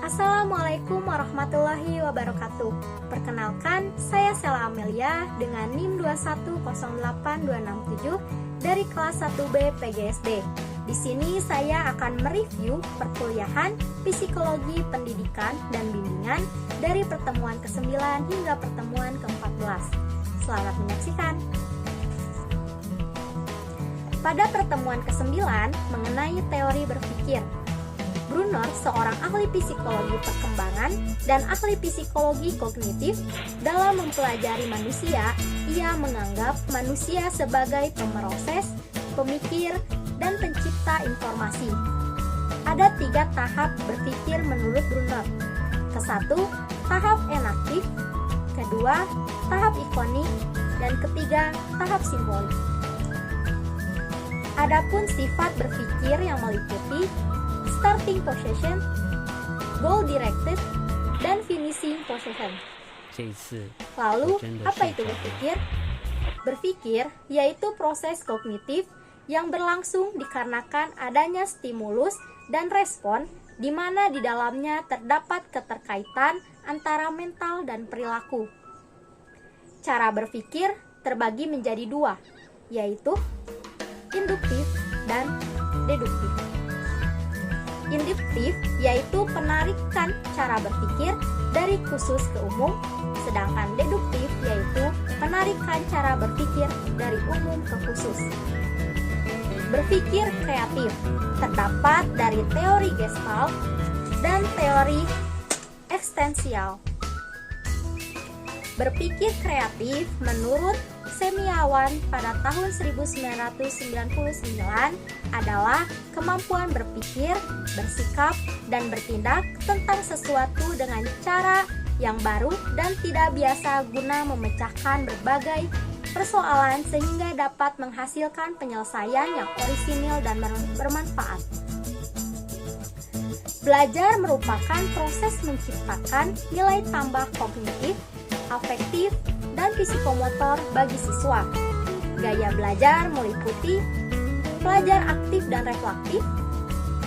Assalamualaikum warahmatullahi wabarakatuh. Perkenalkan, saya Sela Amelia dengan NIM 2108267 dari kelas 1B PGSD. Di sini saya akan mereview perkuliahan Psikologi Pendidikan dan Bimbingan dari pertemuan ke-9 hingga pertemuan ke-14. Selamat menyaksikan. Pada pertemuan ke-9 mengenai teori berpikir, Brunner, seorang ahli psikologi perkembangan dan ahli psikologi kognitif, dalam mempelajari manusia, ia menganggap manusia sebagai pemroses, pemikir, dan pencipta informasi. Ada 3 tahap berpikir menurut Brunner. Ke-1, tahap enaktif. Kedua, tahap ikonik. Dan ketiga, tahap simbolik. Adapun sifat berpikir yang meliputi starting possession, goal directed, dan finishing possession. Lalu, apa itu berpikir? Berpikir yaitu proses kognitif yang berlangsung dikarenakan adanya stimulus dan respon di mana di dalamnya terdapat keterkaitan antara mental dan perilaku. Cara berpikir terbagi menjadi 2, yaitu induktif dan deduktif. Induktif yaitu penarikan cara berpikir dari khusus ke umum, sedangkan deduktif yaitu penarikan cara berpikir dari umum ke khusus. Berpikir kreatif terdapat dari teori Gestalt dan teori ekstensial. Berpikir kreatif menurut Semiawan pada tahun 1999 adalah kemampuan berpikir, bersikap, dan bertindak tentang sesuatu dengan cara yang baru dan tidak biasa guna memecahkan berbagai persoalan sehingga dapat menghasilkan penyelesaian yang orisinil dan bermanfaat. Belajar merupakan proses menciptakan nilai tambah kognitif, afektif, dan psikomotor bagi siswa. Gaya belajar meliputi pelajar aktif dan reflektif,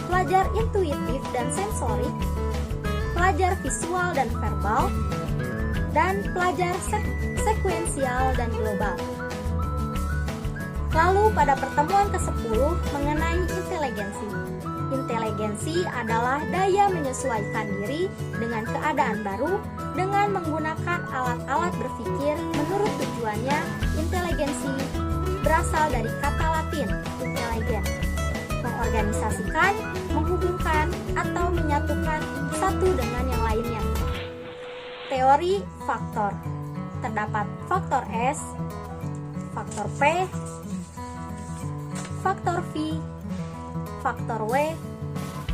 pelajar intuitif dan sensorik, pelajar visual dan verbal, dan pelajar sekuensial dan global. Lalu pada pertemuan ke-10 mengenai inteligensi. Inteligensi adalah daya menyesuaikan diri dengan keadaan baru dengan menggunakan alat-alat berpikir. Menurut tujuannya, inteligensi berasal dari kata Latin intelligen, mengorganisasikan, menghubungkan, atau menyatukan satu dengan yang lainnya. Teori faktor. Terdapat faktor S, faktor P, faktor V, faktor W,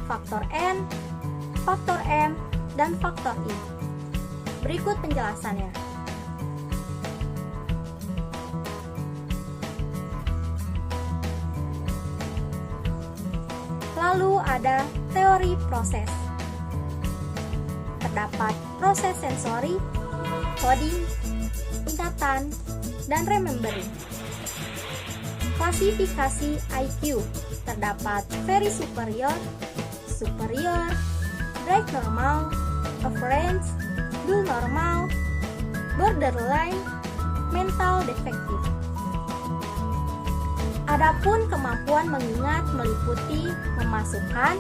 faktor N, faktor M, dan faktor I. Berikut penjelasannya. Lalu ada teori proses. Terdapat proses sensori, coding, ingatan, dan remembering. Klasifikasi IQ. Terdapat very superior, superior, bright normal, average, dual normal, borderline, mental defective. Adapun kemampuan mengingat meliputi memasukkan,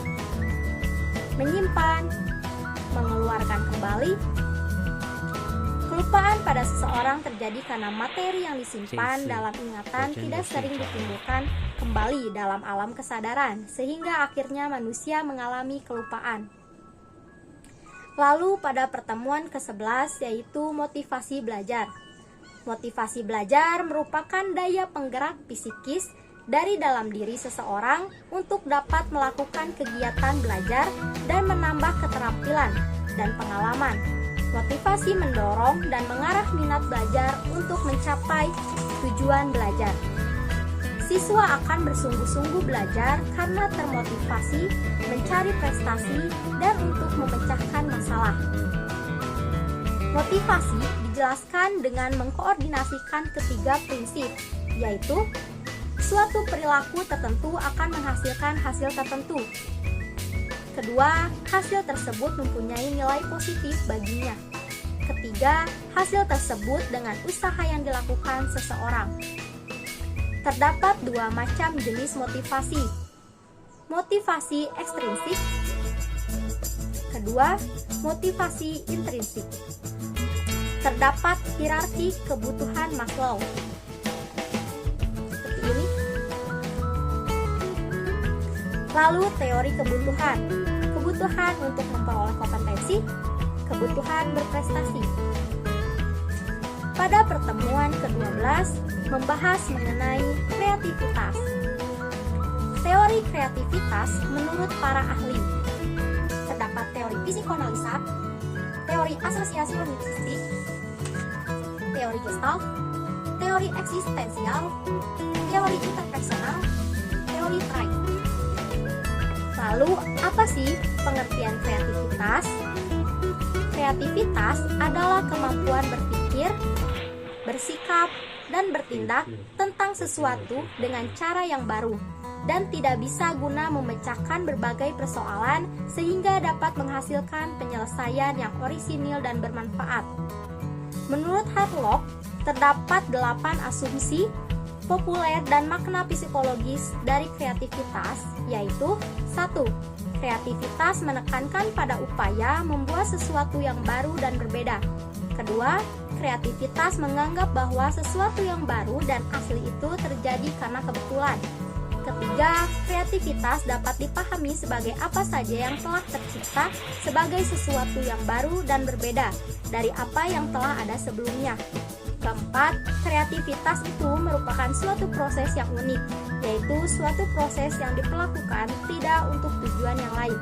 menyimpan, mengeluarkan kembali. Kelupaan pada seseorang terjadi karena materi yang disimpan dalam ingatan tidak sering ditimbulkan kembali dalam alam kesadaran, sehingga akhirnya manusia mengalami kelupaan. Lalu pada pertemuan ke-11 yaitu motivasi belajar. Motivasi belajar merupakan daya penggerak psikis dari dalam diri seseorang untuk dapat melakukan kegiatan belajar dan menambah keterampilan dan pengalaman. Motivasi mendorong dan mengarah minat belajar untuk mencapai tujuan belajar. Siswa akan bersungguh-sungguh belajar karena termotivasi mencari prestasi dan untuk memecahkan masalah. Motivasi dijelaskan dengan mengkoordinasikan ketiga prinsip, yaitu suatu perilaku tertentu akan menghasilkan hasil tertentu. Kedua, hasil tersebut mempunyai nilai positif baginya. Ketiga, hasil tersebut dengan usaha yang dilakukan seseorang. Terdapat dua macam jenis motivasi. Motivasi ekstrinsik. Kedua, motivasi intrinsik. Terdapat hierarki kebutuhan Maslow. Seperti ini. Lalu teori kebutuhan. Kebutuhan untuk memperoleh kompetensi, kebutuhan berprestasi. Pada pertemuan ke-12 membahas mengenai kreativitas. Teori kreativitas menurut para ahli. Terdapat teori psikoanalisa, teori asosiasi linguistik, teori Gestalt, teori eksistensial, teori interpersonal, teori Frege. Lalu, apa sih pengertian kreativitas? Kreativitas adalah kemampuan berpikir, bersikap, dan bertindak tentang sesuatu dengan cara yang baru dan tidak bisa guna memecahkan berbagai persoalan sehingga dapat menghasilkan penyelesaian yang orisinil dan bermanfaat. Menurut Harlock, terdapat 8 asumsi populer dan makna psikologis dari kreativitas, yaitu 1. Kreativitas menekankan pada upaya membuat sesuatu yang baru dan berbeda. Kedua, kreativitas menganggap bahwa sesuatu yang baru dan asli itu terjadi karena kebetulan. Ketiga, kreativitas dapat dipahami sebagai apa saja yang telah tercipta sebagai sesuatu yang baru dan berbeda dari apa yang telah ada sebelumnya. Keempat, kreativitas itu merupakan suatu proses yang unik, yaitu suatu proses yang diperlakukan tidak untuk tujuan yang lain.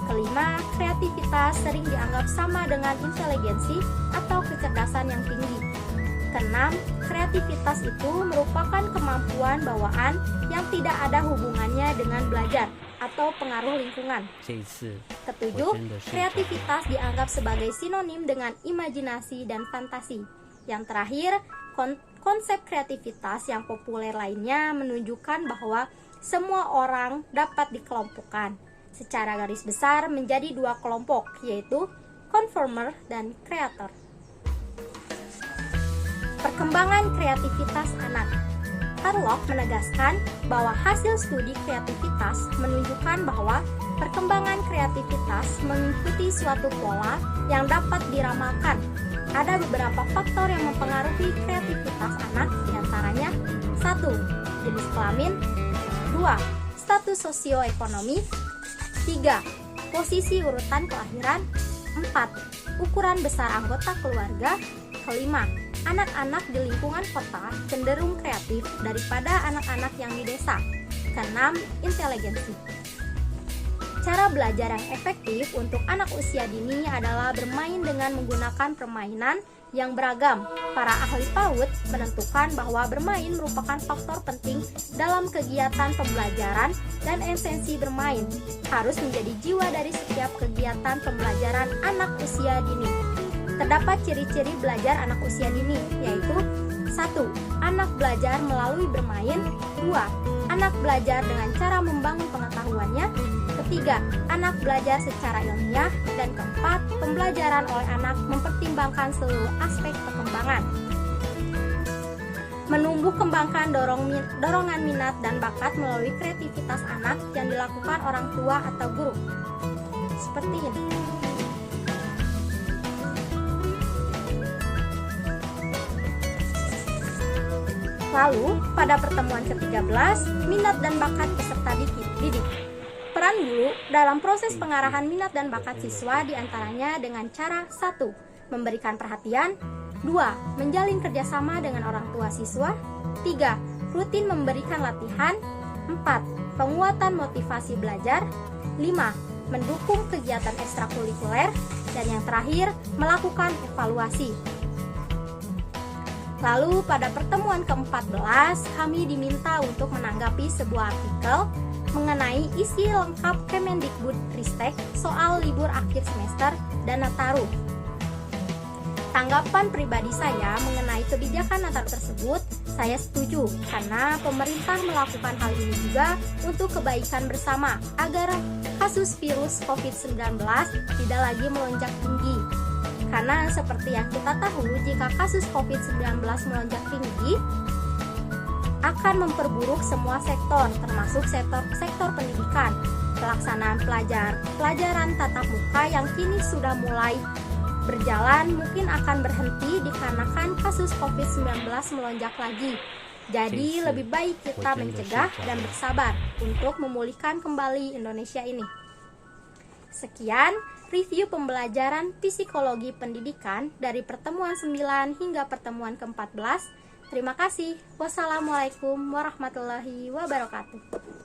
Kelima, kreativitas sering dianggap sama dengan inteligensi atau kecerdasan yang tinggi. Keenam, kreativitas itu merupakan kemampuan bawaan yang tidak ada hubungannya dengan belajar atau pengaruh lingkungan. Ketujuh, kreativitas dianggap sebagai sinonim dengan imajinasi dan fantasi. Yang terakhir, konsep kreativitas yang populer lainnya menunjukkan bahwa semua orang dapat dikelompokkan secara garis besar menjadi 2 kelompok, yaitu conformer dan creator. Perkembangan kreativitas anak. Harlock menegaskan bahwa hasil studi kreativitas menunjukkan bahwa perkembangan kreativitas mengikuti suatu pola yang dapat diramalkan. Ada beberapa faktor yang mempengaruhi kreativitas anak, diantaranya 1. Jenis kelamin, 2. Status sosioekonomi, 3. Posisi urutan kelahiran, 4. Ukuran besar anggota keluarga, kelima, anak-anak di lingkungan kota cenderung kreatif daripada anak-anak yang di desa, keenam, inteligensi. Cara belajar yang efektif untuk anak usia dini adalah bermain dengan menggunakan permainan yang beragam. Para ahli PAUD menentukan bahwa bermain merupakan faktor penting dalam kegiatan pembelajaran dan esensi bermain harus menjadi jiwa dari setiap kegiatan pembelajaran anak usia dini. Terdapat ciri-ciri belajar anak usia dini, yaitu 1. Anak belajar melalui bermain. 2. Anak belajar dengan cara membangun pengetahuannya. Ketiga, anak belajar secara ilmiah. Dan keempat, pembelajaran oleh anak mempertimbangkan seluruh aspek perkembangan. Menumbuh kembangkan dorongan minat dan bakat melalui kreativitas anak yang dilakukan orang tua atau guru. Seperti ini. Lalu, pada pertemuan ke-13, minat dan bakat peserta didik. Peran guru dalam proses pengarahan minat dan bakat siswa diantaranya dengan cara 1. Memberikan perhatian, 2. Menjalin kerjasama dengan orang tua siswa, 3. Rutin memberikan latihan, 4. Penguatan motivasi belajar, 5. Mendukung kegiatan ekstrakurikuler, dan yang terakhir, melakukan evaluasi. Lalu pada pertemuan ke-14, kami diminta untuk menanggapi sebuah artikel mengenai isi lengkap Kemendikbudristek soal libur akhir semester dan Nataru. Tanggapan pribadi saya mengenai kebijakan Nataru tersebut Saya setuju, karena pemerintah melakukan hal ini juga untuk kebaikan bersama, agar kasus virus COVID-19 tidak lagi melonjak tinggi. Karena seperti yang kita tahu, jika kasus COVID-19 melonjak tinggi, akan memperburuk semua sektor, termasuk sektor pendidikan. Pelaksanaan pelajaran tatap muka yang kini sudah mulai berjalan mungkin akan berhenti dikarenakan kasus COVID-19 melonjak lagi. Jadi lebih baik kita mencegah dan bersabar untuk memulihkan kembali Indonesia ini. Sekian review pembelajaran psikologi pendidikan dari pertemuan 9 hingga pertemuan ke-14. Terima kasih. Wassalamualaikum warahmatullahi wabarakatuh.